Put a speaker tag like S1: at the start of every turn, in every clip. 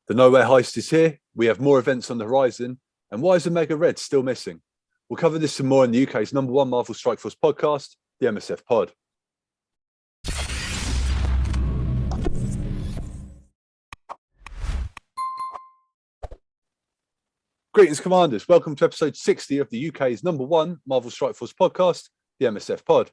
S1: The Nowhere Heist is here. We have more events on the horizon. And why is Omega Red still missing? We'll cover this some more in the UK's #1 Marvel Strike Force podcast, the MSF Pod. Greetings, Commanders. Welcome to episode 60 of the UK's #1 Marvel Strike Force podcast, the MSF Pod.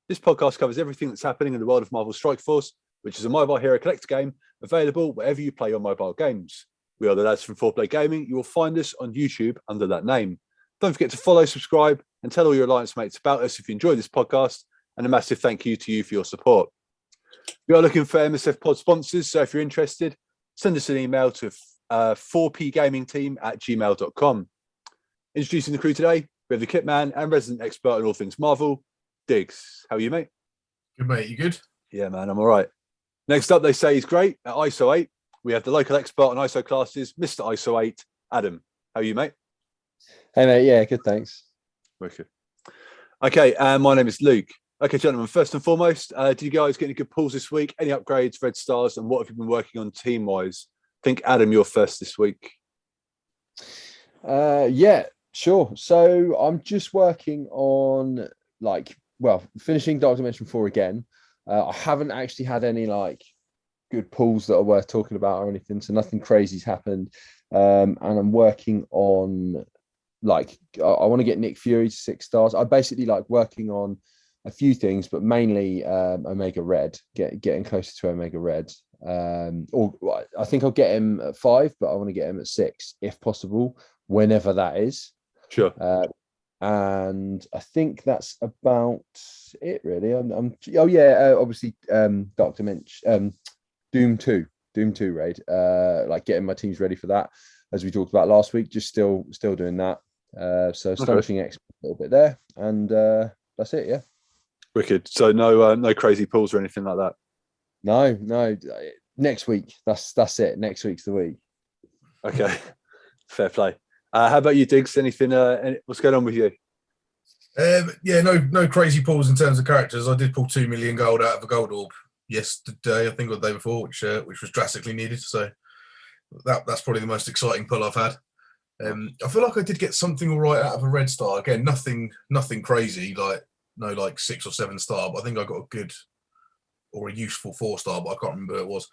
S1: This podcast covers everything that's happening in the world of Marvel Strike Force, which is a mobile hero collector game available wherever you play your mobile games. We are the lads from 4Play Gaming. You will find us on YouTube under that name. Don't forget to follow, subscribe, and tell all your alliance mates about us if you enjoy this podcast. And a massive thank you to you for your support. We are looking for MSF Pod sponsors, so if you're interested, send us an email to 4pgamingteam@gmail.com. Introducing the crew today, we have the Kitman and resident expert on all things Marvel, Digz. How are you, mate?
S2: Good, mate. You good?
S1: Yeah, man, I'm all right. Next up, they say he's great at ISO 8. We have the local expert on ISO classes, Mr. ISO 8, Adam. How are you, mate?
S3: Hey, mate. Yeah, good, thanks.
S1: Okay. Okay, and my name is Luke. Okay, gentlemen, first and foremost, did you guys get any good pulls this week? Any upgrades, red stars, and what have you been working on team-wise? I think, Adam, you're first this week.
S3: Yeah, sure. So I'm just working on, finishing Dark Dimension 4 again. I haven't actually had any, good pulls that are worth talking about or anything, so nothing crazy's happened. And I'm working on, I want to get Nick Fury to 6 stars. I basically like working on a few things, but mainly Omega Red, getting closer to Omega Red. Or I think I'll get him at 5, but I want to get him at 6 if possible, whenever that is.
S1: Sure.
S3: And I think that's about it, really. Obviously, Dark Dimension, Doom 2 raid. Getting my teams ready for that, as we talked about last week. Just still doing that. So astonishing X a little bit there, and that's it. Yeah.
S1: Wicked. So no crazy pulls or anything like that.
S3: No. Next week. That's it. Next week's the week.
S1: Okay. Fair play. How about you, Diggs? Anything? What's going on with you?
S2: No crazy pulls in terms of characters. I did pull 2 million gold out of a gold orb yesterday, I think, or the day before, which was drastically needed. So that's probably the most exciting pull I've had. I feel like I did get something all right out of a red star. Again, nothing crazy, no 6 or 7 star, but I think I got a good or a useful 4 star, but I can't remember who it was.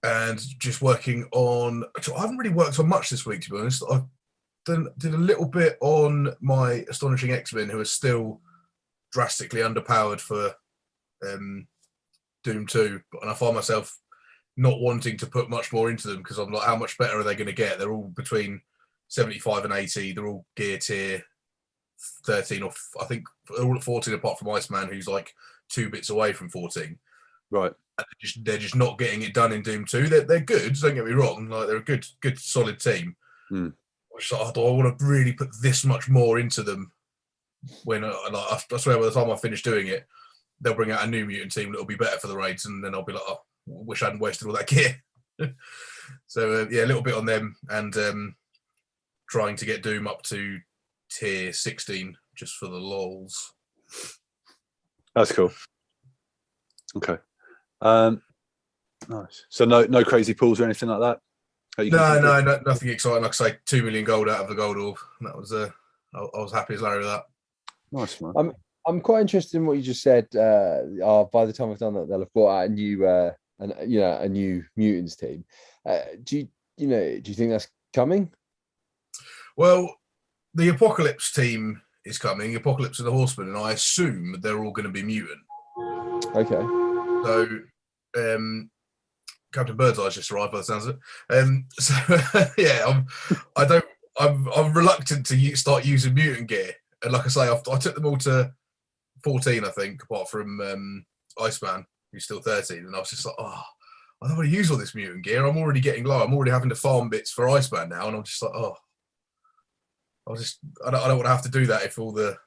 S2: And just working on, I haven't really worked on much this week, to be honest. I did a little bit on my astonishing X-Men, who are still drastically underpowered for Doom 2, and I find myself not wanting to put much more into them because I'm like, how much better are they going to get? They're all between 75 and 80. They're all gear tier 13, or I think they're all at 14 apart from Iceman, who's like 2 bits away from 14.
S1: Right.
S2: And they're just not getting it done in Doom 2. They're good, don't get me wrong. They're a good solid team.
S1: Mm.
S2: Do I want to really put this much more into them? When I swear, by the time I finish doing it, they'll bring out a new mutant team that'll be better for the raids, and then I'll be like, oh, wish I hadn't wasted all that gear. So a little bit on them, and trying to get Doom up to tier 16 just for the lols.
S1: That's cool. Okay. Nice. So no crazy pulls or anything like that?
S2: No, nothing exciting. Like I say, 2 million gold out of the gold orb. That was I was happy as Larry with that.
S1: Nice, man.
S3: I'm quite interested in what you just said. By the time I've done that, they'll have brought out a new mutants team. Do you think that's coming?
S2: Well, the Apocalypse team is coming. Apocalypse and the Horsemen, and I assume they're all going to be mutant.
S3: Okay.
S2: So, Captain Birdseye's just arrived by the sounds of it. I'm reluctant to start using mutant gear. And like I say, I took them all to 14, I think, apart from Iceman, who's still 13. And I was just like, I don't want to use all this mutant gear. I'm already getting low. I'm already having to farm bits for Iceman now. And I'm just like, I don't want to have to do that if the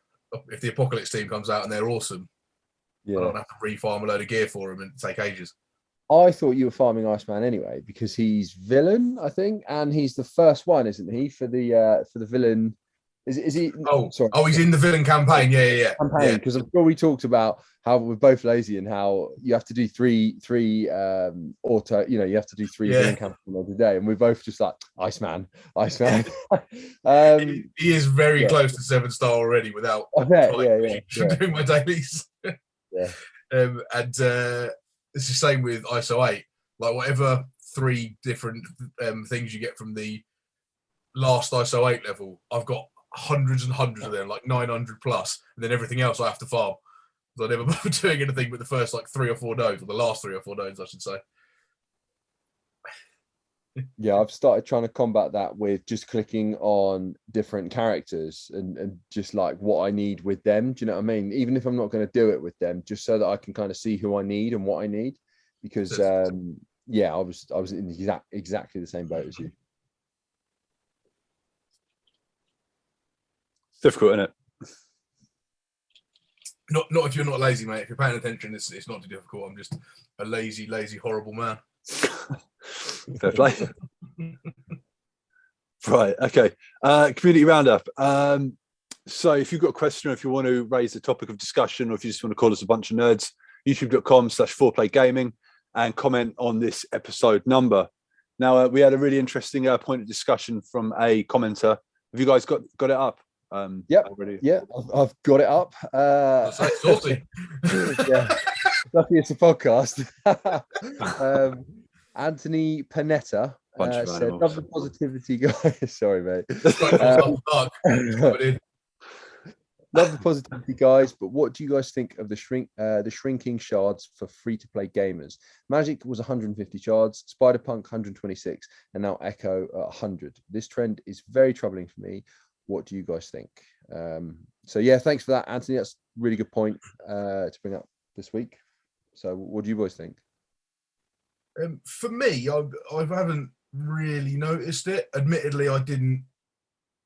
S2: Apocalypse team comes out and they're awesome. Yeah. I don't have to refarm a load of gear for them and take ages.
S3: I thought you were farming Iceman anyway, because he's villain, I think, and he's the first one, isn't he, for the villain Is he?
S2: Oh,
S3: sorry.
S2: he's in the villain campaign. Yeah.
S3: Campaign, because I'm sure we talked about how we're both lazy and how you have to do three auto. You have to do three villain campaigns every day, and we're both just like Iceman.
S2: He is very close to 7-star already without doing my dailies. And it's the same with ISO 8. Like whatever 3 different things you get from the last ISO 8 level, I've got hundreds and hundreds of them, like 900 plus, and then everything else I have to farm. So I never bother doing anything with the first 3 or 4 nodes, or the last 3 or 4 nodes, I should say.
S3: Yeah, I've started trying to combat that with just clicking on different characters and just like what I need with them. Do you know what I mean? Even if I'm not going to do it with them, just so that I can kind of see who I need and what I need. Because I was in exactly the same boat as you.
S1: It's difficult, isn't it?
S2: Not if you're not lazy, mate. If you're paying attention, it's not too difficult. I'm just a lazy, horrible man.
S1: Fair play. Right, okay. Community roundup. So if you've got a question, or if you want to raise a topic of discussion, or if you just want to call us a bunch of nerds, youtube.com/4playgaming, and comment on this episode number. Now, we had a really interesting point of discussion from a commenter. Have you guys got it up? Already?
S3: Yeah, I've got it up.
S2: Saucy.
S3: Lucky it's a podcast. Anthony Panetta said, "Love the positivity, guys." Sorry, mate. Love the positivity, guys. But what do you guys think of the shrinking shards for free-to-play gamers? Magic was 150 shards, Spider-Punk 126, and now Echo 100. This trend is very troubling for me. What do you guys think? Thanks for that, Anthony. That's a really good point to bring up this week. So what do you boys think?
S2: For me, I haven't really noticed it. Admittedly, I didn't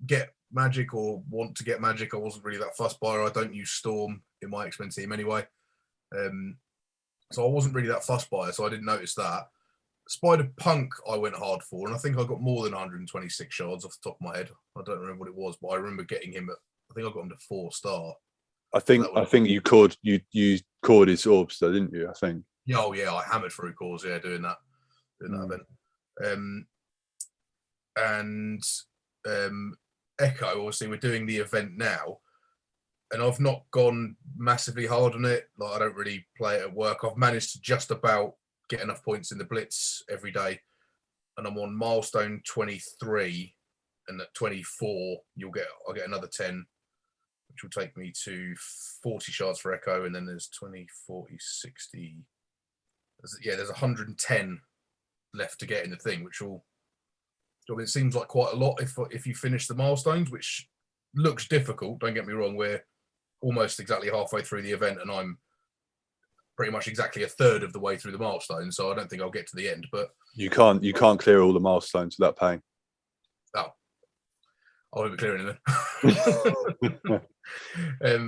S2: get Magic or want to get Magic. I wasn't really that fussed by it. I don't use Storm in my X-Men team anyway. So I wasn't really that fussed by it, so I didn't notice that. Spider-Punk I went hard for, and I think I got more than 126 shards off the top of my head. I don't remember what it was, but I remember getting him at, I think I got him to 4-star.
S1: I think you caught his orbs though, didn't you? I think.
S2: Oh yeah, I hammered through cores, doing that event. And Echo, obviously we're doing the event now, and I've not gone massively hard on it. Like I don't really play it at work. I've managed to just about get enough points in the blitz every day, and I'm on milestone 23, and at 24 I'll get another 10, which will take me to 40 shards for Echo, and then there's 20, 40, 60. There's 110 left to get in the thing, which will, it seems like quite a lot if you finish the milestones, which looks difficult. Don't get me wrong, we're almost exactly halfway through the event, and I'm pretty much exactly a third of the way through the milestones, so I don't think I'll get to the end. But you
S1: can't clear all the milestones without paying.
S2: Oh, I won't be clearing them.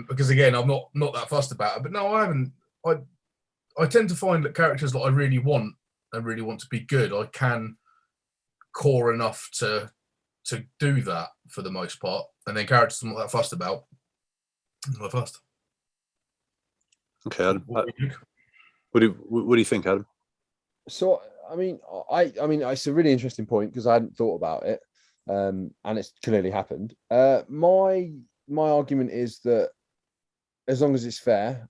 S2: Because again, I'm not that fussed about it. But no, I haven't. I tend to find that characters that I really want and really want to be good, I can core enough to do that for the most part. And then characters I'm not that fussed about, I'm not fussed.
S1: Okay, Adam. What do you think, Adam?
S3: So, I mean, it's a really interesting point because I hadn't thought about it, and it's clearly happened. My argument is that as long as it's fair,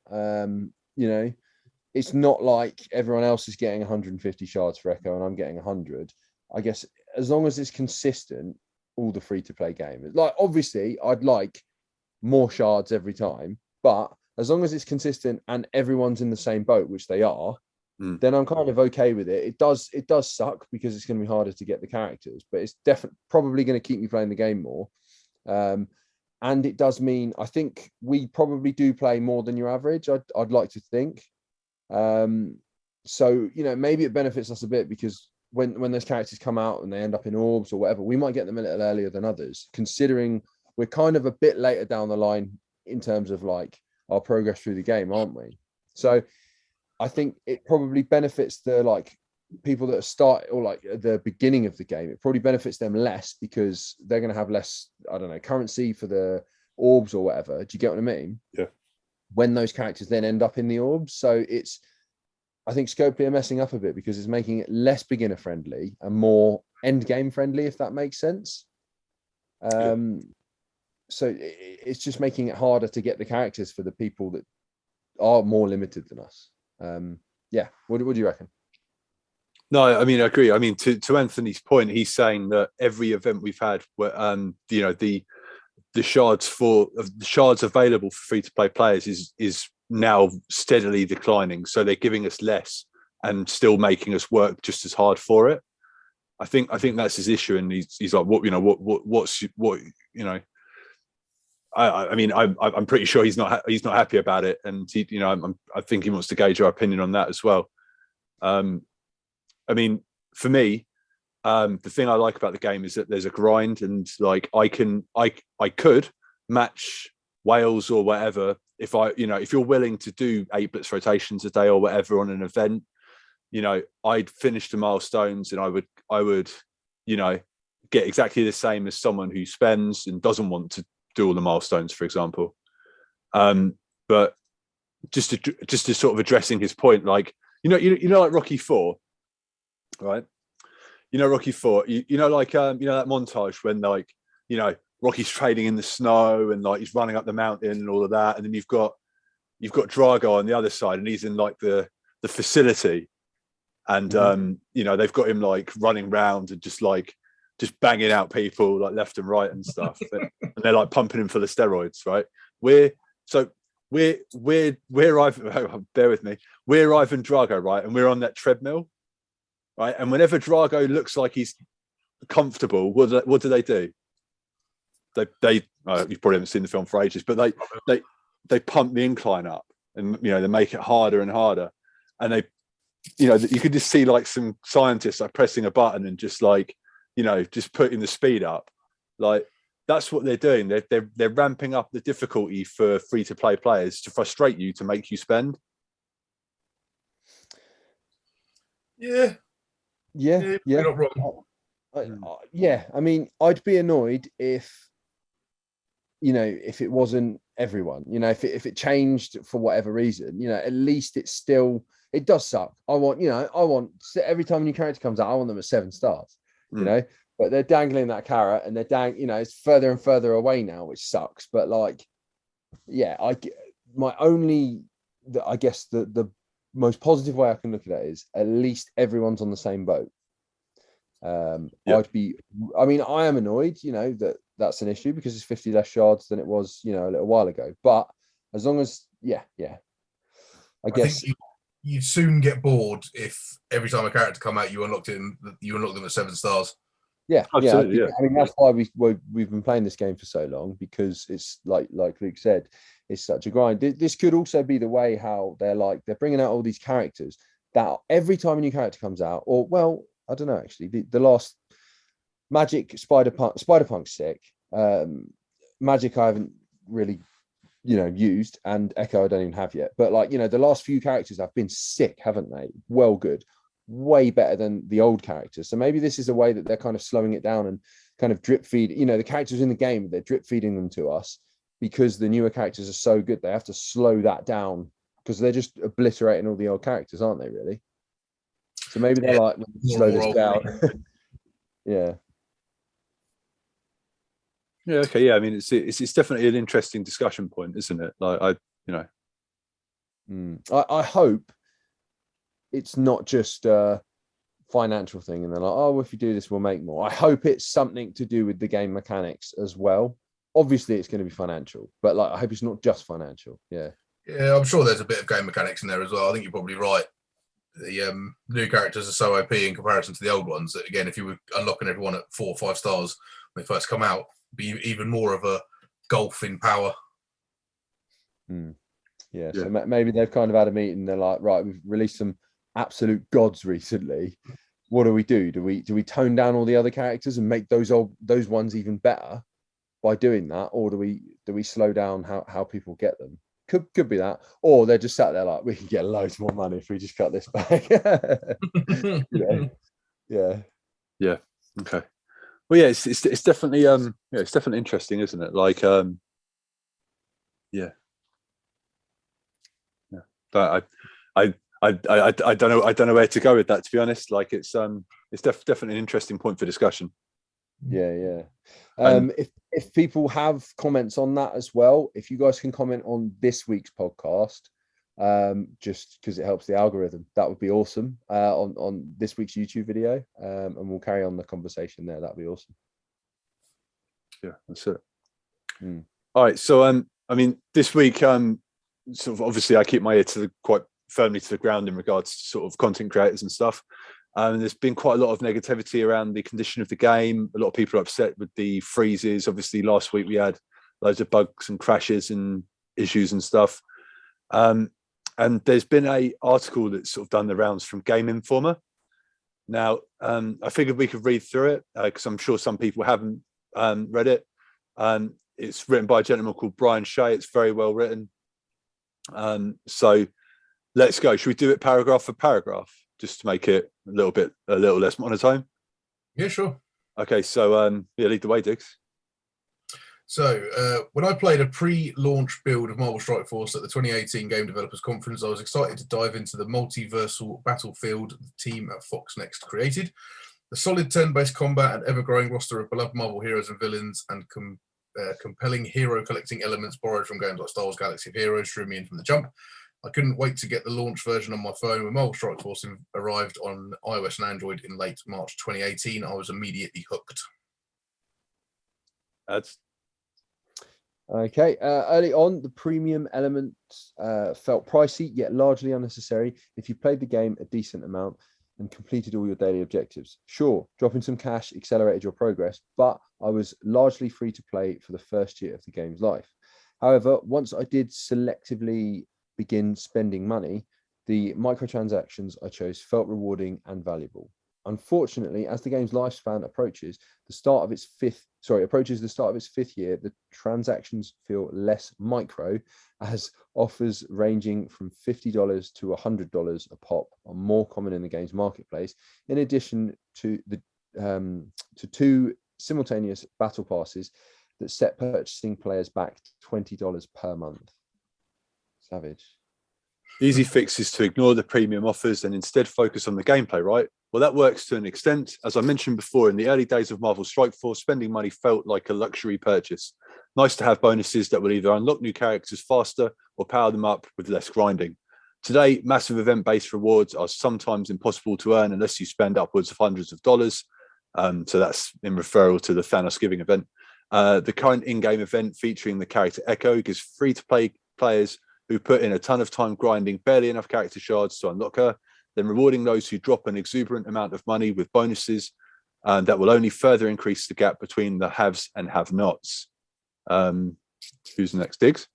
S3: it's not like everyone else is getting 150 shards for Echo and I'm getting 100. I guess as long as it's consistent, all the free-to-play gamers. Like, obviously, I'd like more shards every time, but as long as it's consistent and everyone's in the same boat, which they are, then I'm kind of okay with it. It does suck because it's going to be harder to get the characters, but it's definitely probably going to keep me playing the game more. And it does mean I think we probably do play more than your average. I'd like to think. So maybe it benefits us a bit because when those characters come out and they end up in orbs or whatever, we might get them a little earlier than others, considering we're kind of a bit later down the line in terms of like our progress through the game, aren't we? So I think it probably benefits the people that start or like at the beginning of the game, it probably benefits them less because they're going to have less, I don't know, currency for the orbs or whatever. Do you get what I mean?
S1: Yeah.
S3: When those characters then end up in the orbs. So I think Scopley are messing up a bit because it's making it less beginner friendly and more end game friendly, if that makes sense. So it's just making it harder to get the characters for the people that are more limited than us. What do you reckon?
S1: No, I mean, I agree. I mean, to Anthony's point, he's saying that every event we've had where the shards available for free to play players is now steadily declining. So they're giving us less and still making us work just as hard for it. I think that's his issue, and he's like, what's I mean, I'm pretty sure he's not happy about it, and I think he wants to gauge our opinion on that as well. I mean, for me, the thing I like about the game is that there's a grind, and like I could match Wales or whatever if you're willing to do 8 blitz rotations a day or whatever on an event. I'd finish the milestones, and I would get exactly the same as someone who spends and doesn't want to do all the milestones, for example. But just to sort of addressing his point, like like Rocky 4, right? Rocky 4, like that montage when like Rocky's training in the snow and like he's running up the mountain and all of that, and then you've got Drago on the other side, and he's in like the facility, and they've got him like running around and just banging out people like left and right and stuff, and they're like pumping him full of steroids, right? We're Ivan, bear with me, we're Ivan Drago, right? And we're on that treadmill, right? And whenever Drago looks like he's comfortable, what do they do? They you probably haven't seen the film for ages, but they pump the incline up, and they make it harder and harder, and they you could just see like some scientists like pressing a button and just like just putting the speed up. Like that's what they're doing. They're ramping up the difficulty for free to play players to frustrate you, to make you spend.
S2: Yeah.
S3: You're
S2: not wrong.
S3: I mean, I'd be annoyed if it wasn't everyone, if it changed for whatever reason, at least it does suck. I want every time a new character comes out, I want them at 7 stars, but they're dangling that carrot, and it's further and further away now, which sucks. But like, I guess the most positive way I can look at it is at least everyone's on the same boat. I am annoyed, that's an issue because it's 50 less shards than it was, a little while ago. But as long as, I guess
S2: you'd soon get bored if every time a character come out, you unlock them at 7 stars.
S3: Yeah,
S1: absolutely.
S3: I mean, that's why we've been playing this game for so long, because it's like Luke said, it's such a grind. This could also be the way how they're bringing out all these characters that every time a new character comes out, or well, I don't know, actually, the last Magic, Spider-Punk's sick. Magic I haven't really, used, and Echo I don't even have yet. But the last few characters have been sick, haven't they? Well, good, way better than the old characters. So maybe this is a way that they're kind of slowing it down and kind of drip feed. The characters in the game, they're drip feeding them to us because the newer characters are so good. They have to slow that down because they're just obliterating all the old characters, aren't they? Really. So maybe they're slow this down. Yeah.
S1: Yeah. Okay. Yeah. I mean, it's definitely an interesting discussion point, isn't it? Like
S3: I hope it's not just a financial thing, and they're like, oh, if you do this, we'll make more. I hope it's something to do with the game mechanics as well. Obviously, it's going to be financial, but I hope it's not just financial. Yeah.
S2: Yeah, I'm sure there's a bit of game mechanics in there as well. I think you're probably right. The new characters are so OP in comparison to the old ones that, again, if you were unlocking everyone at 4 or 5 stars when they first come out, be even more of a gulf in power.
S3: Yeah, so maybe they've kind of had a meeting. They're like, right, we've released some absolute gods recently. What do we do? Do we tone down all the other characters and make those ones even better by doing that, or do we slow down how people get them? Could be that, or they're just sat there like, we can get loads more money if we just cut this back. Yeah.
S1: Okay. Well, yeah, it's definitely it's definitely interesting, isn't it? Like yeah. But I don't know where to go with that, to be honest. Like it's definitely an interesting point for discussion.
S3: Yeah. If people have comments on that as well, if you guys can comment on this week's podcast, just because it helps the algorithm, that would be awesome. On this week's YouTube video, and we'll carry on the conversation there. That'd be awesome.
S1: Yeah, that's it. All right, so I mean, this week, sort of obviously, I keep my ear quite firmly to the ground in regards to sort of content creators and stuff. There's been quite a lot of negativity around the condition of the game. A lot of people are upset with the freezes. Obviously, last week we had loads of bugs and crashes and issues and stuff. And there's been an article that's sort of done the rounds from Game Informer. Now, I figured we could read through it because I'm sure some people haven't read it. It's written by a gentleman called Brian Shea. It's very well written. So let's go. Should we do it paragraph for paragraph just to make it a little less monotone?
S2: Yeah, sure.
S1: Okay, so lead the way, Digz.
S2: So when I played a pre-launch build of Marvel Strike Force at the 2018 Game Developers Conference, I was excited to dive into the multiversal battlefield the team at Fox Next created. The solid turn-based combat and ever-growing roster of beloved Marvel heroes and villains and compelling hero-collecting elements borrowed from games like Star Wars Galaxy of Heroes drew me in from the jump. I couldn't wait to get the launch version on my phone. When Marvel Strike Force arrived on iOS and Android in late March 2018, I was immediately hooked.
S1: That's
S3: okay. Early on, the premium element felt pricey, yet largely unnecessary if you played the game a decent amount and completed all your daily objectives. Sure, dropping some cash accelerated your progress, but I was largely free to play for the first year of the game's life. However, once I did selectively begin spending money, the microtransactions I chose felt rewarding and valuable. Unfortunately, as the game's lifespan approaches the start of its fifth year, the transactions feel less micro, as offers ranging from $50 to $100 a pop are more common in the game's marketplace, in addition to the two simultaneous battle passes that set purchasing players back $20 per month. Savage.
S1: easy fix is to ignore the premium offers and instead focus on the gameplay, right? Well, that works to an extent. As I mentioned before, in the early days of Marvel Strike Force, spending money felt like a luxury purchase. Nice to have bonuses that will either unlock new characters faster or power them up with less grinding. Today, massive event-based rewards are sometimes impossible to earn unless you spend upwards of hundreds of dollars. So that's in referral to the Thanos Giving event. The current in-game event featuring the character Echo gives free-to-play players who put in a ton of time grinding barely enough character shards to unlock her, then rewarding those who drop an exuberant amount of money with bonuses that will only further increase the gap between the haves and have-nots. Who's next, Digz?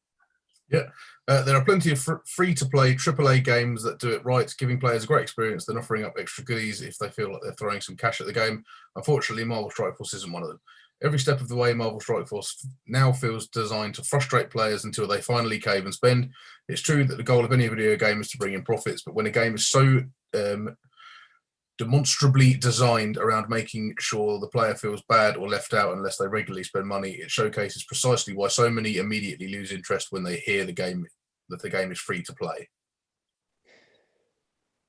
S2: Yeah, there are plenty of free-to-play AAA games that do it right, giving players a great experience, then offering up extra goodies if they feel like they're throwing some cash at the game. Unfortunately, Marvel Strike Force isn't one of them. Every step of the way, Marvel Strike Force now feels designed to frustrate players until they finally cave and spend. It's true that the goal of any video game is to bring in profits, but when a game is so demonstrably designed around making sure the player feels bad or left out unless they regularly spend money, it showcases precisely why so many immediately lose interest when they hear the game is free to play.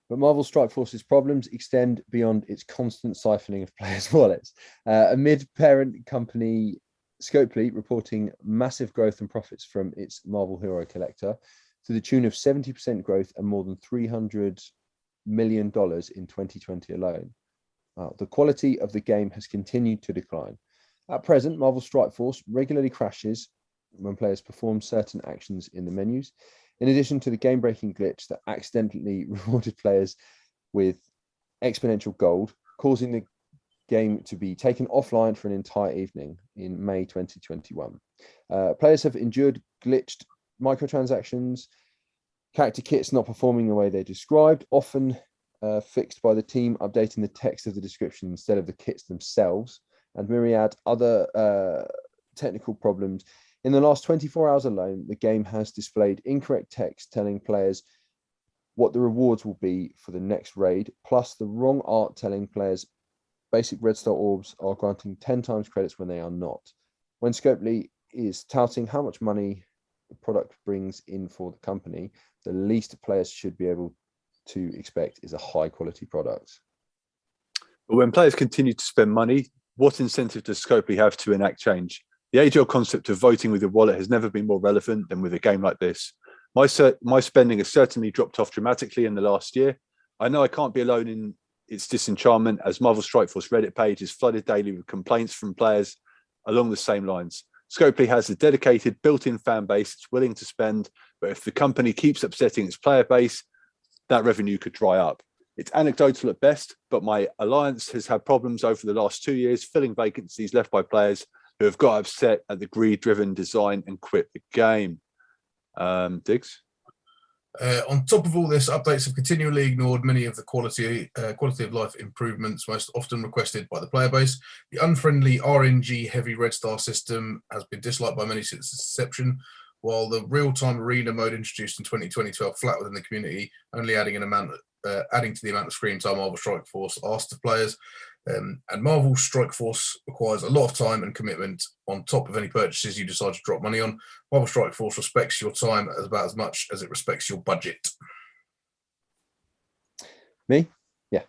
S3: But Marvel Strike Force's problems extend beyond its constant siphoning of players' wallets. Amid parent company Scopley reporting massive growth and profits from its Marvel Hero Collector to the tune of 70% growth and more than $300 million in 2020 alone. The quality of the game has continued to decline. At present, Marvel Strike Force regularly crashes when players perform certain actions in the menus, in addition to the game-breaking glitch that accidentally rewarded players with exponential gold, causing the game to be taken offline for an entire evening in May 2021. Players have endured glitched microtransactions, character kits not performing the way they described, often fixed by the team updating the text of the description instead of the kits themselves, and myriad other technical problems, In the last 24 hours alone, the game has displayed incorrect text telling players what the rewards will be for the next raid, plus the wrong art telling players basic red star orbs are granting 10 times credits when they are not. When Scopley is touting how much money the product brings in for the company, the least players should be able to expect is a high quality product.
S1: But when players continue to spend money, what incentive does Scopley have to enact change? The age-old concept of voting with your wallet has never been more relevant than with a game like this. My spending has certainly dropped off dramatically in the last year. I know I can't be alone in its disenchantment, as Marvel Strike Force Reddit page is flooded daily with complaints from players along the same lines. Scopley has a dedicated built-in fan base it's willing to spend, but if the company keeps upsetting its player base, that revenue could dry up. It's anecdotal at best, but my alliance has had problems over the last 2 years filling vacancies left by players who have got upset at the greed-driven design and quit the game. Diggs?
S2: On top of all this, updates have continually ignored many of the quality of life improvements most often requested by the player base. The unfriendly RNG-heavy Red Star system has been disliked by many since its inception, while the real-time arena mode introduced in 2020 fell flat within the community, only adding to the amount of screen time Marvel Strike Force asks of players. And Marvel Strike Force requires a lot of time and commitment on top of any purchases you decide to drop money on. Marvel Strike Force respects your time about as much as it respects your budget.
S3: Me? Yeah.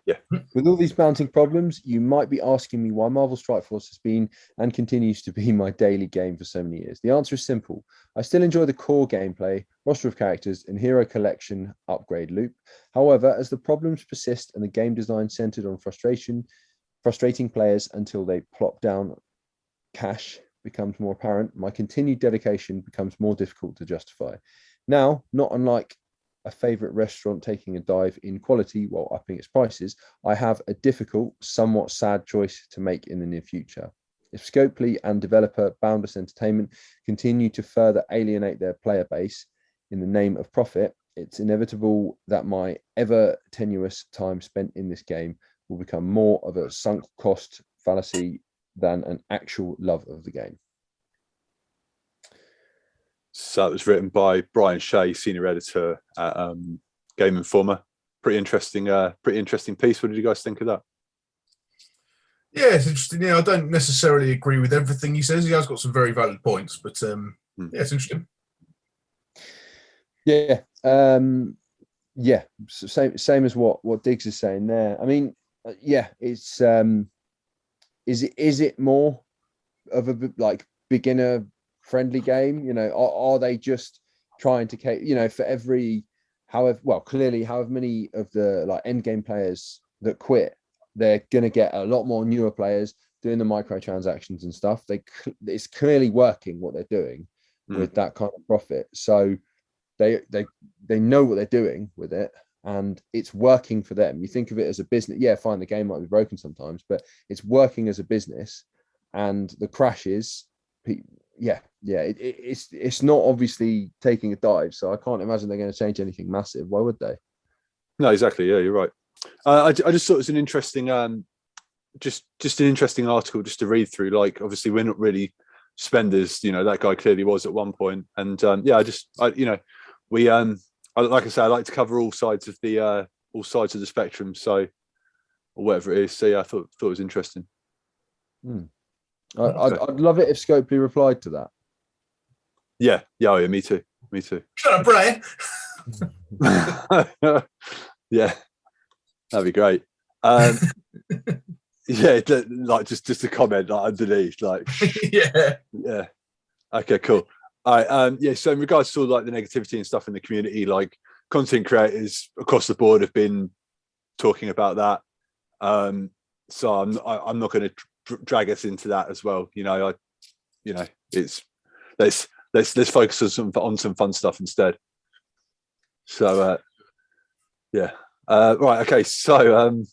S3: With all these mounting problems, you might be asking me why Marvel Strike Force has been and continues to be my daily game for so many years. The answer is simple. I still enjoy the core gameplay, roster of characters, and hero collection upgrade loop. However, as the problems persist and the game design centered on frustrating players until they plop down cash becomes more apparent, my continued dedication becomes more difficult to justify. Now, not unlike a favorite restaurant taking a dive in quality while upping its prices, I have a difficult, somewhat sad choice to make in the near future. If Scopley and developer Boundless Entertainment continue to further alienate their player base in the name of profit, it's inevitable that my ever tenuous time spent in this game will become more of a sunk cost fallacy than an actual love of the game.
S1: So it was written by Brian Shea, senior editor at Game Informer. Pretty interesting piece. What did you guys think of that?
S2: Yeah, it's interesting. Yeah, I don't necessarily agree with everything he says. He has got some very valid points, but yeah, it's interesting.
S3: Yeah, same as what Diggs is saying there. I mean, yeah, it's is it more of a like beginner friendly game? You know, are they just trying to, you know, for every however many of the like end game players that quit, they're going to get a lot more newer players doing the microtransactions and stuff. It's clearly working what they're doing with that kind of profit. So they know what they're doing with it, and it's working for them. You think of it as a business. Yeah, fine, the game might be broken sometimes, but it's working as a business. And the crashes, it's not obviously taking a dive. So I can't imagine they're going to change anything massive. Why would they?
S1: No, exactly. Yeah, you're right. I just thought it was an interesting, just an interesting article just to read through. Like, obviously, we're not really spenders. You know, that guy clearly was at one point. And we like I say, I like to cover all sides of the spectrum. So, or whatever it is. So yeah, I thought it was interesting.
S3: I'd love it if Scopley replied to that.
S1: Yeah, me too.
S2: Shut up, Brian.
S1: Yeah, that'd be great. Yeah, like just a comment like underneath, like yeah. Okay, cool. All right. Yeah. So in regards to like the negativity and stuff in the community, like content creators across the board have been talking about that. So I'm not going to drag us into that as well. It's let's focus on some fun stuff instead. So yeah. Right. Okay. So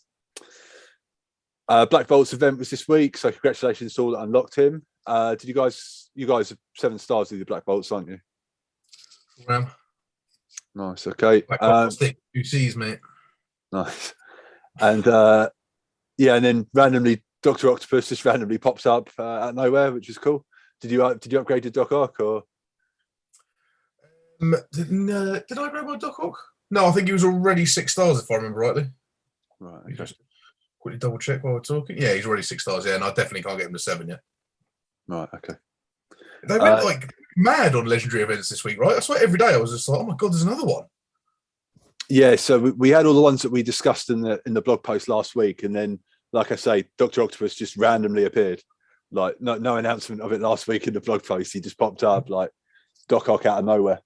S1: Black Bolt's event was this week. So congratulations to all that unlocked him. Did you guys are 7 stars with the Black Bolts, aren't you? Nice. Okay.
S2: Black Bolt stick 2 C's, mate.
S1: Nice. And and then randomly Dr. Octopus just randomly pops up out of nowhere, which is cool. Did you upgrade to Doc Ock or?
S2: Did I grab my Doc Ock? No, I think he was already 6 stars if I remember rightly.
S1: Right.
S2: Okay.
S1: Okay.
S2: Just quickly double check while we're talking. Yeah, he's already 6 stars. Yeah, and I definitely can't get him to 7 yet.
S1: Right. Okay.
S2: They went like mad on legendary events this week, right? I swear every day I was just like, oh my god, there's another one.
S1: Yeah. So we had all the ones that we discussed in the blog post last week, and then, like I say, Dr. Octopus just randomly appeared. Like no announcement of it last week in the blog post. He just popped up like Doc Ock out of nowhere.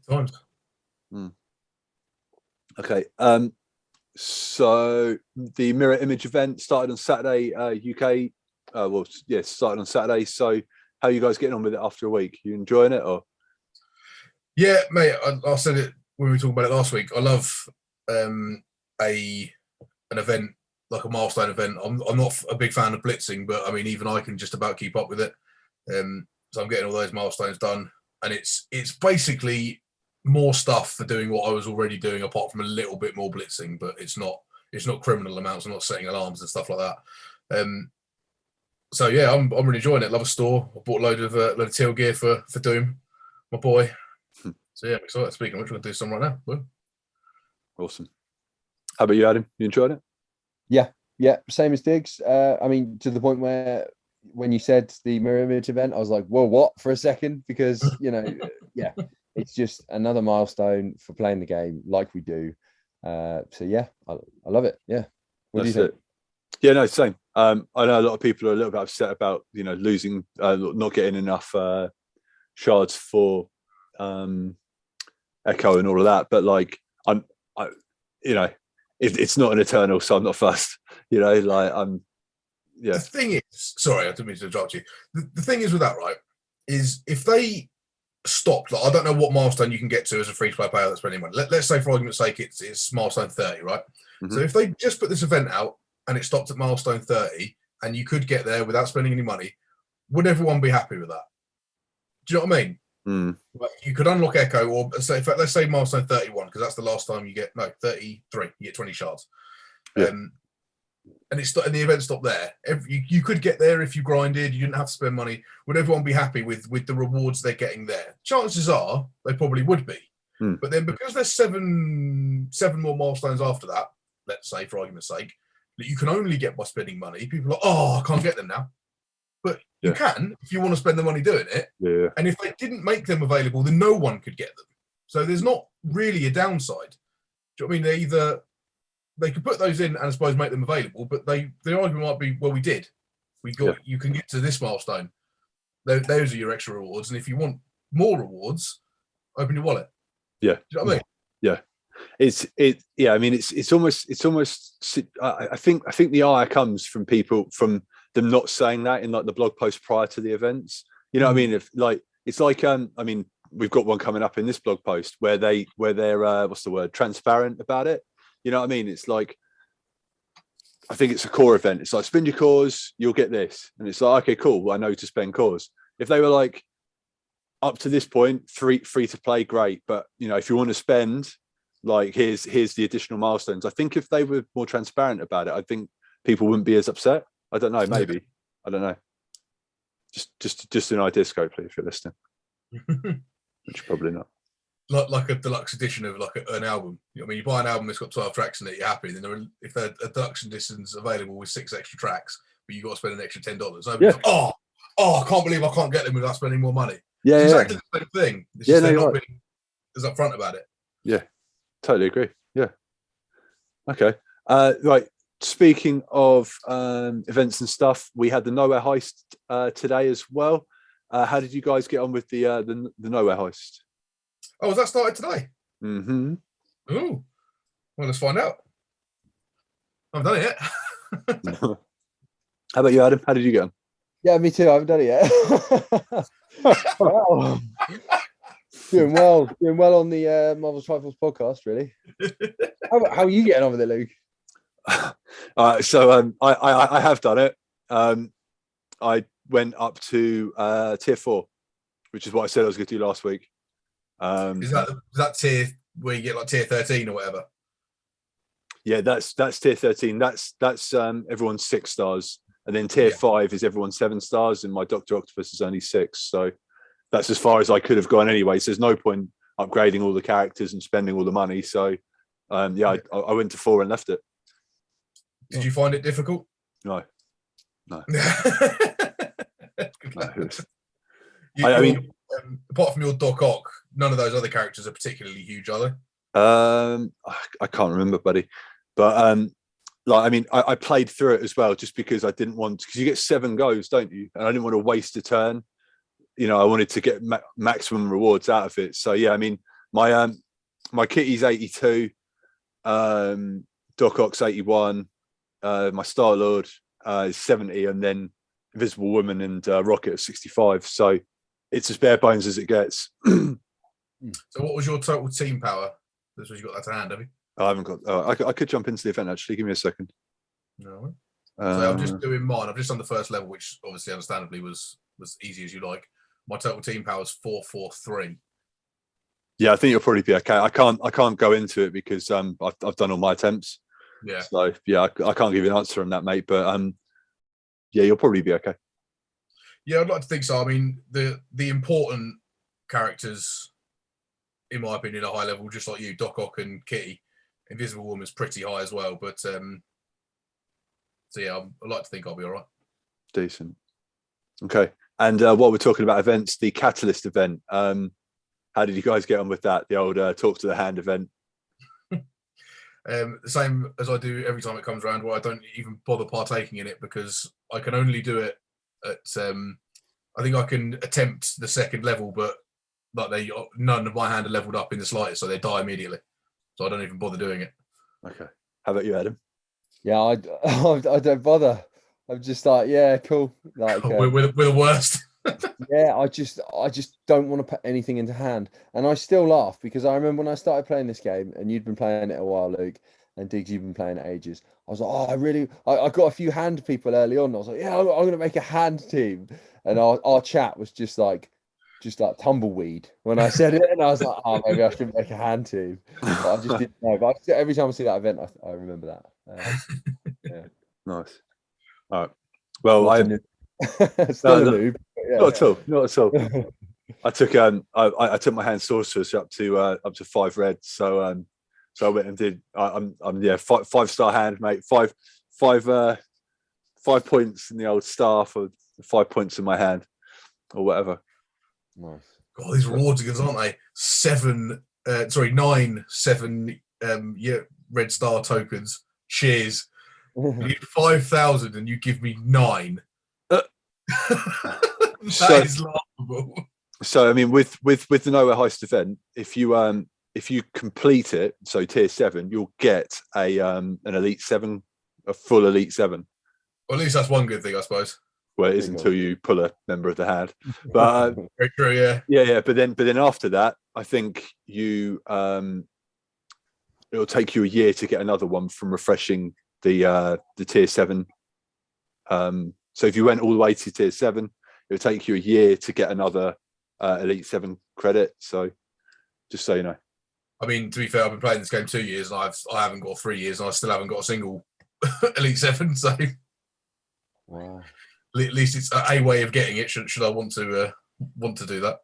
S2: Times.
S1: Okay. So the mirror image event started on Saturday, UK. Started on Saturday. So how are you guys getting on with it after a week? You enjoying it or?
S2: Yeah, mate. I said it when we were talking about it last week. I love an event like a milestone event. I'm not a big fan of blitzing, but I mean, even I can just about keep up with it. So I'm getting all those milestones done, and it's basically more stuff for doing what I was already doing, apart from a little bit more blitzing. But it's not criminal amounts. I'm not setting alarms and stuff like that. So yeah, I'm really enjoying it. Love a store. I bought a load of teal gear for Doom, my boy. So yeah, I'm excited. Speaking of which, we're gonna do some right now. Boom.
S1: Awesome. How about you, Adam? You enjoyed it?
S3: Yeah, same as Diggs. I mean, to the point where when you said the mirror image event, I was like, whoa, what, for a second? Because, yeah, it's just another milestone for playing the game like we do. So yeah, I love it. Yeah. What do you think?
S1: Yeah, no, same. I know a lot of people are a little bit upset about, losing, not getting enough shards for Echo and all of that. But like, it's not an eternal, so I'm not fussed. Yeah.
S2: The thing is, sorry, I didn't mean to interrupt you. The thing is with that, right, is if they stopped, like, I don't know what milestone you can get to as a free-to-play player that's spending money. Let's say, for argument's sake, it's milestone 30, right?
S1: Mm-hmm.
S2: So if they just put this event out and it stopped at milestone 30, and you could get there without spending any money, would everyone be happy with that? Do you know what I mean? Like, you could unlock Echo, or let's say milestone 31, because that's the last time you get 33. You get 20 shards.
S1: Yeah.
S2: And the event stopped there. You could get there if you grinded. You didn't have to spend money. Would everyone be happy with the rewards they're getting there? Chances are they probably would be. But then because there's seven more milestones after that, let's say for argument's sake, that you can only get by spending money, people are like, oh, I can't get them now. But you can if you want to spend the money doing it.
S1: Yeah.
S2: And if they didn't make them available, then no one could get them. So there's not really a downside. Do you know what I mean? They could put those in and I suppose make them available, but the argument might be, well, we did. You can get to this milestone. Those are your extra rewards. And if you want more rewards, open your wallet.
S1: Yeah.
S2: Do you know what I mean?
S1: Yeah. It's almost I think the ire comes from them not saying that in like the blog post prior to the events. You know what I mean? We've got one coming up in this blog post where they're what's the word, transparent about it. You know what I mean? It's like, I think it's a core event. It's like, spend your cores, you'll get this. And it's like, okay, cool. Well, I know to spend cores. If they were like, up to this point, free to play, great. But, if you want to spend, like, here's the additional milestones. I think if they were more transparent about it, I think people wouldn't be as upset. I don't know, maybe. I don't know. Just an idea, Scopley, if you're listening. Which probably not.
S2: Like a deluxe edition of like an album. I mean, you buy an album that's got 12 tracks in it, you're happy. Then if a deluxe edition's available with 6 extra tracks, but you got to spend an extra $10, like, oh, I can't believe I can't get them without spending more money.
S1: Yeah,
S2: it's exactly the same thing. It's just they're not being as upfront about it.
S1: Yeah, totally agree. Yeah. Okay. Right. Speaking of events and stuff, we had the Nowhere Heist today as well. How did you guys get on with the Nowhere Heist?
S2: Oh, was that started today?
S1: Mm-hmm.
S2: Oh, well, let's find out. I haven't done it yet.
S1: How about you, Adam? How did you get on?
S3: Yeah, me too. I haven't done it yet. Wow. Doing well on the Marvel Strike Force podcast, really. How are you getting on with it, Luke?
S1: I have done it. I went up to tier 4, which is what I said I was going to do last week.
S2: Is that tier where you get like tier 13 or whatever?
S1: Yeah, that's tier 13. That's everyone's 6 stars. And then tier 5 is everyone 7 stars, and my Dr. Octopus is only 6. So that's as far as I could have gone anyway. So there's no point upgrading all the characters and spending all the money. So I went to 4 and left it.
S2: Did you find it difficult?
S1: No.
S2: I mean, apart from your Doc Ock, none of those other characters are particularly huge, are they?
S1: I can't remember, buddy. But I played through it as well, just because I didn't want, because you get 7 goes, don't you? And I didn't want to waste a turn. I wanted to get maximum rewards out of it. So yeah, I mean, my Kitty's 82, Doc Ock's 81, my Star Lord is 70, and then Invisible Woman and Rocket are 65. So it's as bare bones as it gets.
S2: So what was your total team power? This was, you got that to hand, have you?
S1: I haven't got. I could jump into the event actually. Give me a second.
S2: No. So I'm just doing mine. I've just done the first level, which obviously, understandably, was easy as you like. My total team power is 443.
S1: Yeah, I think you'll probably be okay. I can't go into it because I've done all my attempts.
S2: Yeah.
S1: So yeah, I can't give you an answer on that, mate. But yeah, you'll probably be okay.
S2: Yeah, I'd like to think so. I mean, the important characters, in my opinion, are high level, just like you, Doc Ock and Kitty. Invisible Woman's pretty high as well, but so yeah, I'd like to think I'll be all right.
S1: Decent. Okay, and while we're talking about events, the Catalyst event. How did you guys get on with that? The old Talk to the Hand event.
S2: The same as I do every time it comes around, where I don't even bother partaking in it because I can only do it at. I think I can attempt the second level, but none of my hand are leveled up in the slightest, so they die immediately. So I don't even bother doing it.
S1: Okay. How about you, Adam?
S3: Yeah, I don't bother. I'm just like, yeah, cool. Like
S2: we're the worst.
S3: Yeah, I just don't want to put anything into hand. And I still laugh because I remember when I started playing this game and you'd been playing it a while, Luke, and Diggs, you've been playing it ages. I was like, I got a few hand people early on. I was like, yeah, I'm going to make a hand team. And our chat was just like tumbleweed when I said it. And I was like, oh, maybe I should make a hand team. But I just didn't know. But every time I see that event, I remember that. Yeah.
S1: Nice. All right. Well,
S3: still a noob. Yeah.
S1: Not at all. I took my hand sorceress up to 5 red. So I went and did. I'm 5-star hand, mate. Five points in the old staff, or 5 points in my hand, or whatever.
S3: Nice.
S2: God, these rewards again, aren't they? 9 7 red star tokens. Cheers. You need 5,000 and you give me 9. That is laughable.
S1: So I mean, with the Nowhere Heist event, if you complete it, so tier 7, you'll get an elite 7, a full elite 7.
S2: Well, at least that's one good thing, I suppose.
S1: Well, it is until you pull a member of the hand. But
S2: very true, yeah.
S1: Yeah. But then after that, I think it'll take you a year to get another one from refreshing the tier 7. So if you went all the way to tier 7, it'll take you a year to get another elite 7 credit. So just so you know.
S2: I mean, to be fair, I've been playing this game 2 years and I haven't got 3 years and I still haven't got a single elite 7. So
S3: wow.
S2: At least it's a way of getting it. Should I want to do that?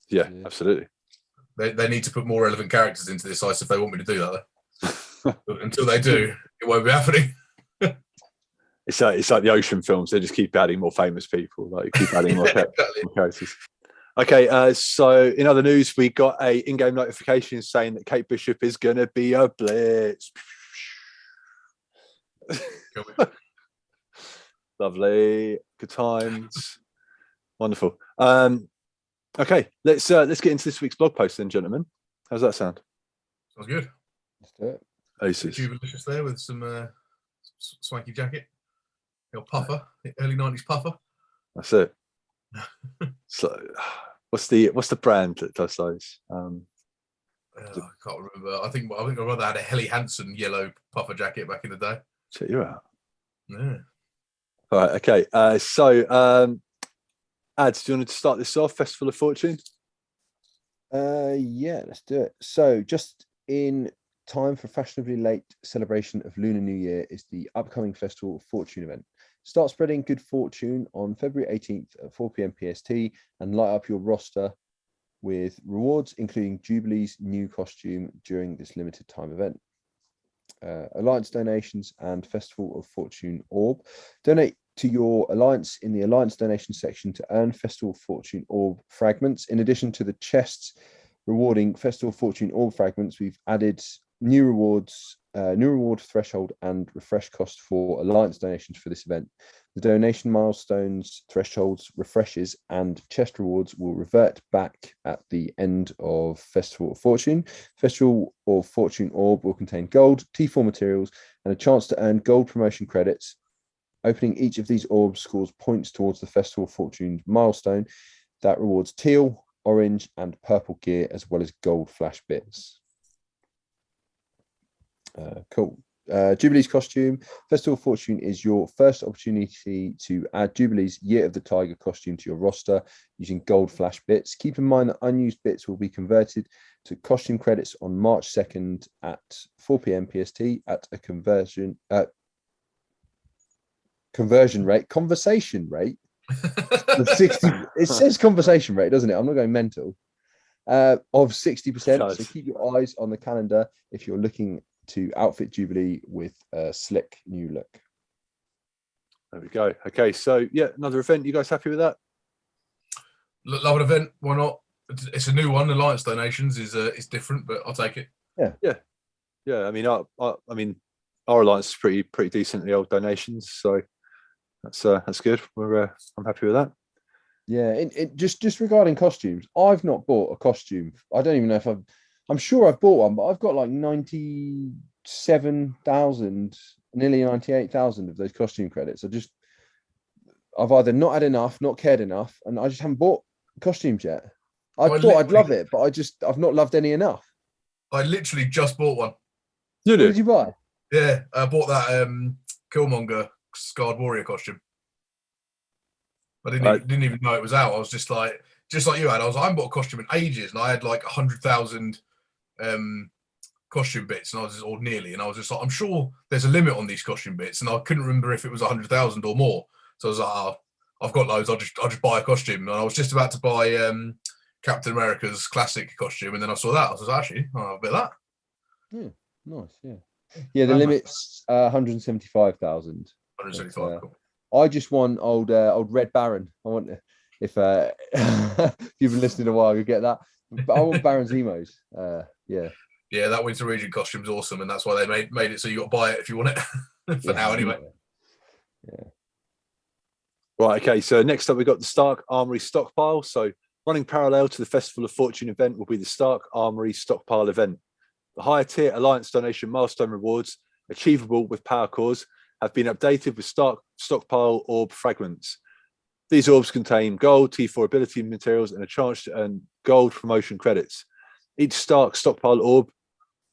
S1: Yeah, absolutely.
S2: They need to put more relevant characters into this ice if they want me to do that. But until they do, it won't be happening.
S1: It's like the Ocean films. They just keep adding more famous people. Like keep adding more, more characters. Okay, so in other news, we got a in-game notification saying that Kate Bishop is going to be a Blitz. Lovely, good times, wonderful. Okay, let's get into this week's blog post then, gentlemen. How's that sound?
S2: Sounds good.
S3: Let's do it.
S1: Aces.
S2: Jubilicious there with some swanky jacket. Puffer, early 90s puffer.
S1: That's it. So, what's the brand that does those?
S2: I can't remember. I think my brother had a Helly Hansen yellow puffer jacket back in the day.
S1: Check you out.
S2: Yeah.
S1: All right. Okay. So, Ads, do you want to start this off? Festival of Fortune.
S3: Yeah, let's do it. So, just in time for fashionably late celebration of Lunar New Year is the upcoming Festival of Fortune event. Start spreading good fortune on February 18th at 4 p.m. PST and light up your roster with rewards, including Jubilee's new costume during this limited time event. Alliance donations and Festival of Fortune Orb. Donate to your Alliance in the Alliance donation section to earn Festival of Fortune Orb fragments. In addition to the chests rewarding Festival of Fortune Orb fragments, we've added new rewards, new reward threshold and refresh cost for Alliance donations for this event. The donation milestones, thresholds, refreshes, and chest rewards will revert back at the end of Festival of Fortune. Festival of Fortune Orb will contain gold, T4 materials, and a chance to earn gold promotion credits. Opening each of these orbs scores points towards the Festival of Fortune milestone that rewards teal, orange, and purple gear, as well as gold flash bits. Cool. Jubilee's costume. Festival of Fortune is your first opportunity to add Jubilee's Year of the Tiger costume to your roster using gold flash bits. Keep in mind that unused bits will be converted to costume credits on March 2nd at 4 p.m. PST at a conversation rate of 60. It says conversation rate, doesn't it? I'm not going mental. Of 60%. So keep your eyes on the calendar if you're looking to outfit Jubilee with a slick new look.
S1: There we go. Okay, so yeah, another event. You guys happy with that?
S2: Love an event. Why not? It's a new one. Alliance donations is different, but I'll take it.
S1: Yeah. I mean, I mean, our Alliance is pretty decently old donations, so that's good. I'm happy with that.
S3: Yeah, just regarding costumes, I've not bought a costume. I don't even know if I'm sure I've bought one, but I've got like 97,000, nearly 98,000 of those costume credits. I've either not had enough, not cared enough, and I just haven't bought costumes yet. I thought I'd love it, but I've not loved any enough.
S2: I literally just bought one.
S3: What did you buy?
S2: Yeah, I bought that Killmonger Scarred Warrior costume. I didn't even know it was out. I was just like you had. I haven't bought a costume in ages, and I had like 100,000 costume bits, and I was just, or nearly, and I was just like, I'm sure there's a limit on these costume bits, and I couldn't remember if it was 100,000 or more. So I was like, I've got loads. I'll just buy a costume, and I was just about to buy Captain America's classic costume, and then I saw that. I was like, actually, I'll have a bit of that.
S3: Yeah, nice. Yeah. The limit's 175,000.
S2: 175. Cool.
S3: I just want old Red Baron. I want if you've been listening a while, you get that. But I want Baron's emos. Yeah,
S2: that Winter Region costume's awesome, and that's why they made it so you got to buy it if you want it for now anyway.
S3: Yeah.
S1: Right. Okay. So next up, we've got the Stark Armory stockpile. So running parallel to the Festival of Fortune event will be the Stark Armory stockpile event. The higher tier Alliance donation milestone rewards achievable with Power Cores have been updated with Stark stockpile orb fragments. These orbs contain gold, T4 ability materials, and a chance to earn gold promotion credits. Each Stark stockpile orb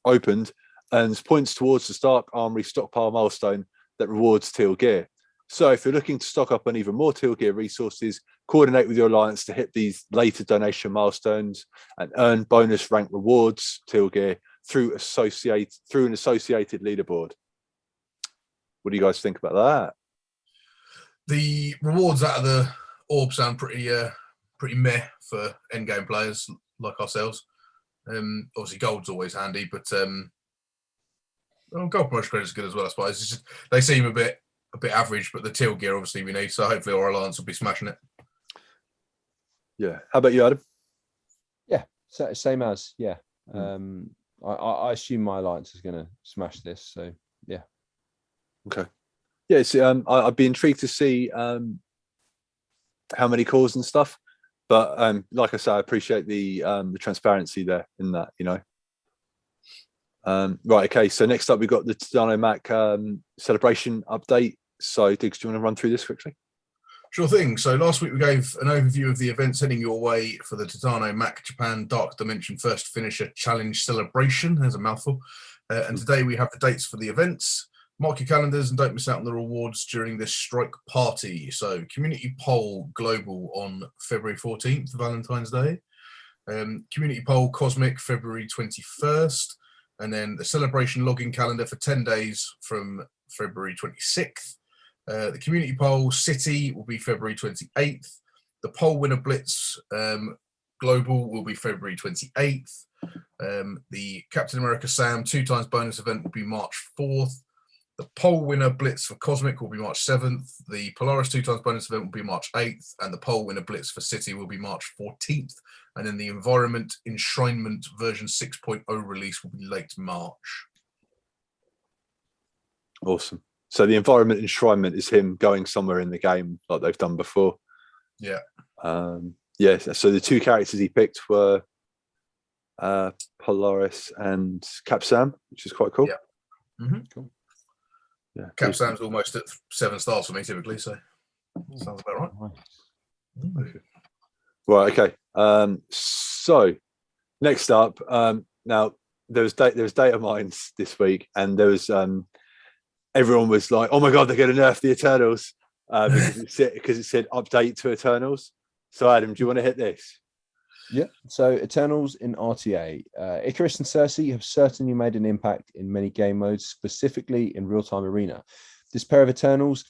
S1: opened earns points towards the Stark Armory stockpile milestone that rewards teal gear. So if you're looking to stock up on even more teal gear resources, coordinate with your Alliance to hit these later donation milestones and earn bonus rank rewards, teal gear, through an associated leaderboard. What do you guys think about that?
S2: The rewards out of the orb sound pretty meh for endgame players like ourselves. Obviously, gold's always handy, but gold promotion credits is good as well, I suppose. It's just, they seem a bit average, but the teal gear obviously we need. So hopefully our Alliance will be smashing it.
S1: Yeah. How about you, Adam?
S3: Yeah, same as I assume my Alliance is going to smash this. So yeah.
S1: Okay. Yes, I'd be intrigued to see how many cores and stuff, but like I say, I appreciate the transparency there in that, you know. Right, okay. So next up, we've got the TADANO Mac celebration update. So, Digz, do you want to run through this quickly?
S2: Sure thing. So last week we gave an overview of the events heading your way for the TADANO Mac Japan Dark Dimension First Finisher Challenge Celebration. There's a mouthful. And today we have the dates for the events. Mark your calendars and don't miss out on the rewards during this strike party. So Community Poll Global on February 14th, Valentine's Day. Community Poll Cosmic, February 21st. And then the celebration login calendar for 10 days from February 26th. The community poll City will be February 28th. The poll winner blitz global will be February 28th. The Captain America Sam 2x bonus event will be March 4th. The poll winner blitz for Cosmic will be March 7th. The Polaris 2x bonus event will be March 8th. And the poll winner blitz for City will be March 14th. And then the Environment Enshrinement version 6.0 release will be late March.
S1: Awesome. So the Environment Enshrinement is him going somewhere in the game like they've done before.
S2: Yeah.
S1: Yes. So the two characters he picked were Polaris and Cap Sam, which is quite cool.
S2: Yeah. Mm-hmm.
S1: Cool. Yeah.
S2: Cap Sam's almost at 7 stars for me typically, so sounds about right.
S1: Right. Okay. So next up, now there was data mines this week, and there was everyone was like, "Oh my god, they're going to nerf the Eternals," because it said update to Eternals. So Adam, do you want to hit this?
S3: Yeah. So Eternals in RTA. Icarus and Cersei have certainly made an impact in many game modes, specifically in real-time arena. This pair of Eternals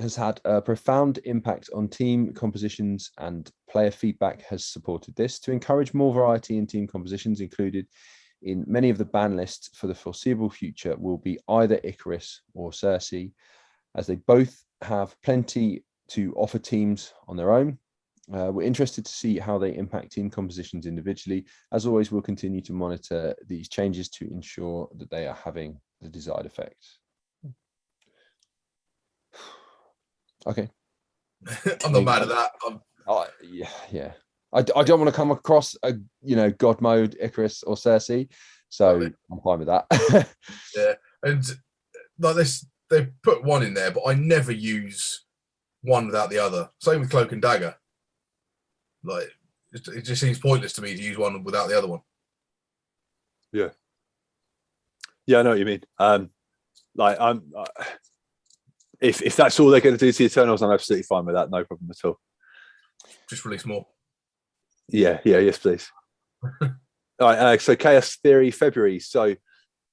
S3: has had a profound impact on team compositions, and player feedback has supported this. To encourage more variety in team compositions, included in many of the ban lists for the foreseeable future will be either Icarus or Cersei, as they both have plenty to offer teams on their own. We're interested to see how they impact team compositions individually. As always, we'll continue to monitor these changes to ensure that they are having the desired effect. Okay.
S2: I'm not mad at that.
S3: Yeah. I don't want to come across a God mode Icarus or Cersei, so I'm fine with that.
S2: Yeah, and like this, they put one in there, but I never use one without the other. Same with Cloak and Dagger. Like it just seems pointless to me to use one without the other one.
S1: Yeah, I know what you mean. If that's all they're going to do to the Eternals, I'm absolutely fine with that. No problem at all.
S2: Just release more.
S1: Yeah, yes, please. All right, so Chaos Theory February. So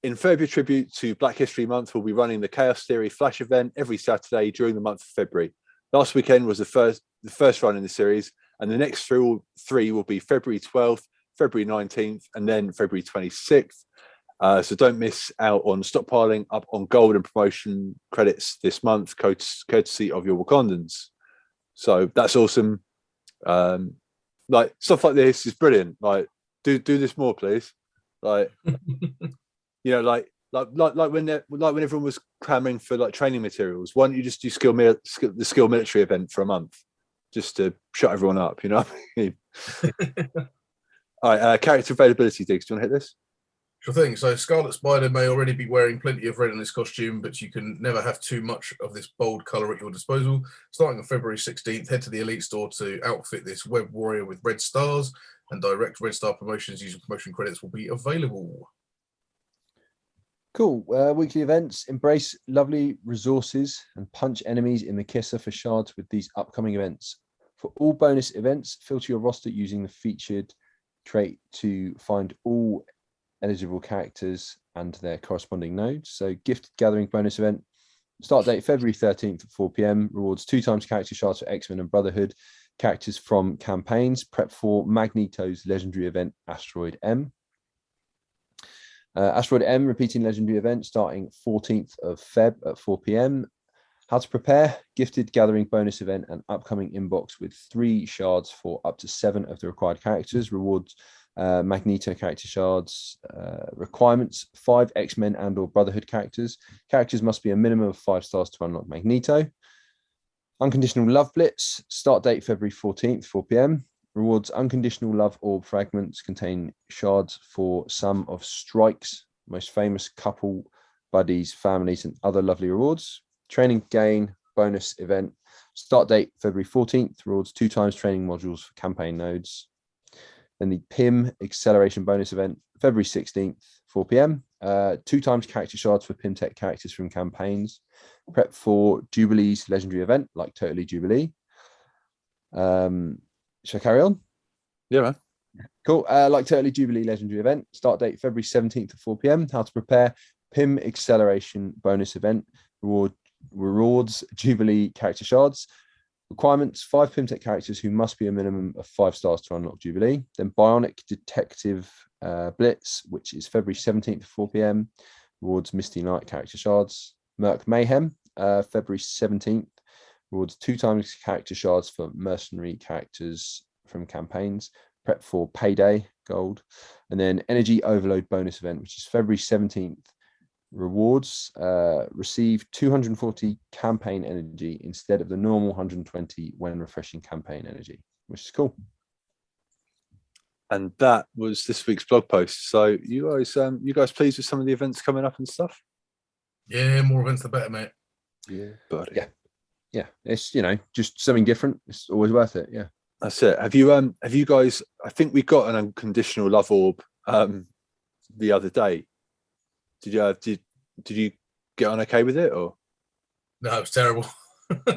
S1: in February tribute to Black History Month, we'll be running the Chaos Theory Flash event every Saturday during the month of February. Last weekend was the first run in the series, and the next three will be February 12th, February 19th, and then February 26th. So don't miss out on stockpiling up on gold and promotion credits this month, courtesy of your Wakandans. So that's awesome. Like stuff like this is brilliant. Like do this more, please. Like like when everyone was clamoring for like training materials, why don't you just do the skill military event for a month, just to shut everyone up? You know what I mean? All right, character availability, Digz. Do you want to hit this?
S2: Sure thing. So Scarlet Spider may already be wearing plenty of red in this costume, but you can never have too much of this bold colour at your disposal. Starting on February 16th, head to the Elite Store to outfit this web warrior with red stars, and direct red star promotions using promotion credits will be available.
S3: Cool. Weekly events. Embrace lovely resources and punch enemies in the kisser for shards with these upcoming events. For all bonus events, filter your roster using the featured trait to find all eligible characters and their corresponding nodes. So Gifted Gathering bonus event, start date February 13th at 4 p.m. Rewards 2x character shards for X-Men and Brotherhood characters from campaigns. Prep for Magneto's legendary event Asteroid M. Asteroid M repeating legendary event starting 14th of Feb at 4 p.m. How to prepare, Gifted Gathering bonus event and upcoming inbox with 3 shards for up to 7 of the required characters. Rewards Magneto character shards. Requirements, 5 X-Men and or Brotherhood characters. Characters must be a minimum of 5 stars to unlock Magneto. Unconditional Love Blitz, start date February 14th, 4 p.m. Rewards Unconditional Love Orb fragments contain shards for some of Strike's most famous couple, buddies, families, and other lovely rewards. Training Gain bonus event, start date February 14th. Rewards 2x training modules for campaign nodes. Then the PIM Acceleration bonus event, February 16th, 4 p.m. 2x character shards for PIM Tech characters from campaigns. Prep for Jubilee's legendary event, like Totally Jubilee. Shall I carry on?
S1: Yeah, man.
S3: Cool. Like Turtley Jubilee Legendary event. Start date February 17th at 4 p.m. How to prepare. PIM acceleration bonus event. Rewards Jubilee character shards. Requirements: 5 PIM tech characters who must be a minimum of 5 stars to unlock Jubilee. Then Bionic Detective Blitz, which is February 17th at 4 p.m. Rewards Misty Knight character shards. Merc Mayhem, February 17th. Rewards 2 times character shards for mercenary characters from campaigns. Prep for Payday Gold. And then Energy Overload bonus event, which is February 17th. Rewards: receive 240 campaign energy instead of the normal 120 when refreshing campaign energy, which is cool.
S1: And that was this week's blog post. So you guys pleased with some of the events coming up and stuff?
S2: Yeah, more events the better, mate.
S1: Yeah, buddy.
S3: Yeah. It's just something different. It's always worth it. Yeah.
S1: That's it. Have you guys? I think we got an unconditional love orb the other day. Did you get on okay with it or?
S2: No, it was terrible.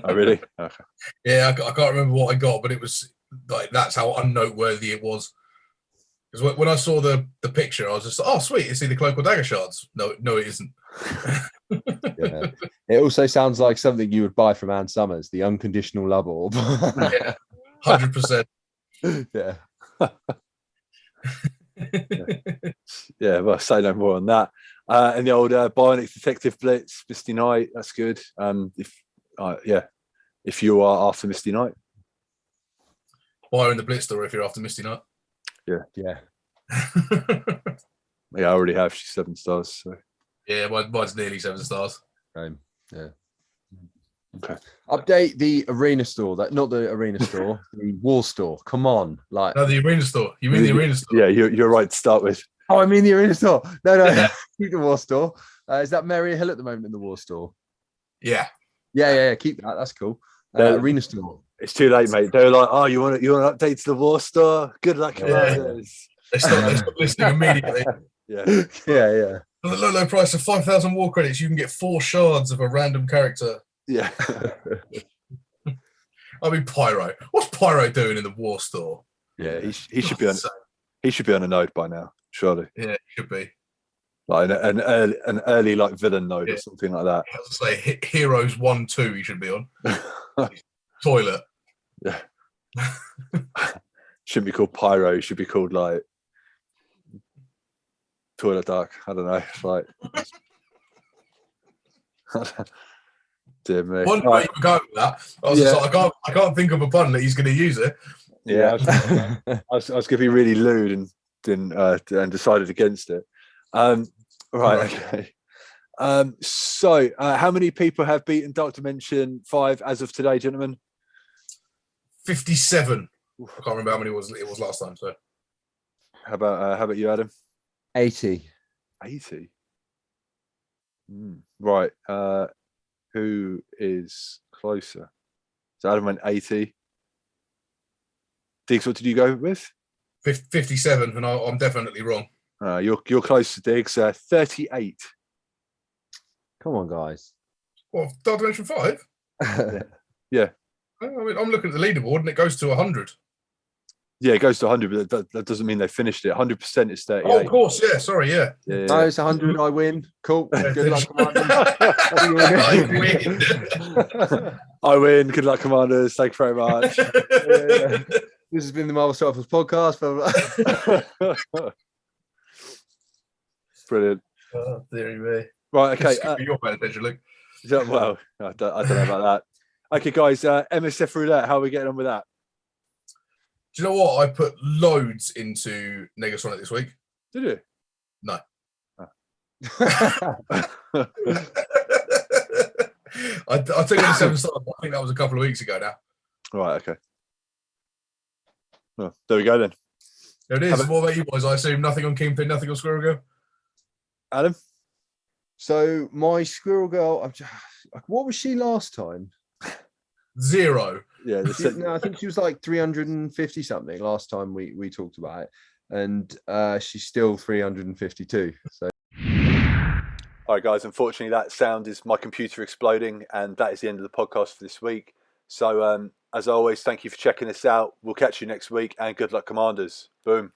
S1: Oh really? Okay.
S2: Yeah, I can't remember what I got, but it was like that's how unnoteworthy it was. Because when I saw the picture, I was just like, oh sweet, it's the cloak or dagger shards. No, it isn't.
S3: Yeah. It also sounds like something you would buy from Ann Summers, the unconditional love orb.
S2: Yeah, 100%.
S3: Yeah.
S1: Yeah, well, say no more on that. And the old Bionic Detective Blitz, Misty Knight, that's good. If you are after Misty Knight.
S2: Buy her in the Blitz store if you're after Misty Knight.
S3: Yeah.
S1: Yeah, I already have. She's 7 stars. So.
S2: Yeah, mine's nearly 7 stars.
S3: Yeah.
S1: Okay.
S3: Update the arena store. Not the arena store, the wall store. Come on, like.
S2: No, the arena store. You mean the arena store?
S1: Yeah, you're right to start with.
S3: Oh, I mean the arena store. No, keep the war store. Is that Mary Hill at the moment in the war store?
S2: Yeah.
S3: Yeah. Keep that. That's cool. Arena store.
S1: It's too late, mate. They're like, oh, you want to update to the war store? Good luck,
S2: Commanders. They stop listening immediately.
S3: Yeah.
S2: For the low price of 5,000 war credits, you can get 4 shards of a random character.
S1: Yeah.
S2: I mean, Pyro. What's Pyro doing in the war store?
S1: Yeah, he should be on. He should be on a node by now, surely.
S2: Yeah, it should be.
S1: Like an early like villain node or something like that.
S2: I was going to say Heroes 1-2 he should be on. Toilet.
S1: Yeah. Shouldn't be called Pyro, it should be called like Toilet Dark. I don't know. It's like dear me.
S2: One way you were going with that. I was just like, I can't think of a pun that he's going to use it.
S1: Yeah, I was going to be really lewd and decided against it. Right. Okay. So, how many people have beaten Dark Dimension 5 as of today, gentlemen?
S2: 57. I can't remember how many it was last time. So,
S1: how about you, Adam?
S3: 80.
S1: 80. Right. Who is closer? So Adam went 80. Diggs, what did you go with?
S2: 57, and I'm definitely wrong.
S1: You're close to Diggs. 38.
S3: Come on, guys.
S2: What, Dark Dimension 5?
S1: Yeah.
S2: I mean, I'm looking at the leaderboard, and it goes to 100.
S1: Yeah, it goes to 100, but that doesn't mean they finished it. 100% is 38.
S2: Oh, of course, yeah. Sorry, yeah.
S3: No, it's 100. I win. Cool. Good luck, Commanders.
S2: I win.
S1: I win. Good luck, Commanders. Thank you very much.
S3: This has been the Marvel Strike Force podcast.
S1: Brilliant.
S2: Oh, dearie me.
S1: Right, okay.
S2: You're paying attention, Luke.
S1: Well, I don't know about that. Okay, guys, MSF Roulette, how are we getting on with that?
S2: Do you know what? I put loads into Negasonic this week.
S1: Did you?
S2: No.
S1: Oh.
S2: I took it to 7 stars. I think that was a couple of weeks ago now.
S1: Right, okay. Well, there we go then.
S2: There it is. What about you boys? I assume nothing on Kingpin, nothing on Squirrel Girl?
S1: Adam?
S3: So my Squirrel Girl, what was she last time?
S2: 0.
S1: Yeah,
S3: No, I think she was like 350 something last time we talked about it, and she's still 352. So,
S1: all right, guys. Unfortunately, that sound is my computer exploding, and that is the end of the podcast for this week. So, as always, thank you for checking us out. We'll catch you next week, and good luck, Commanders. Boom.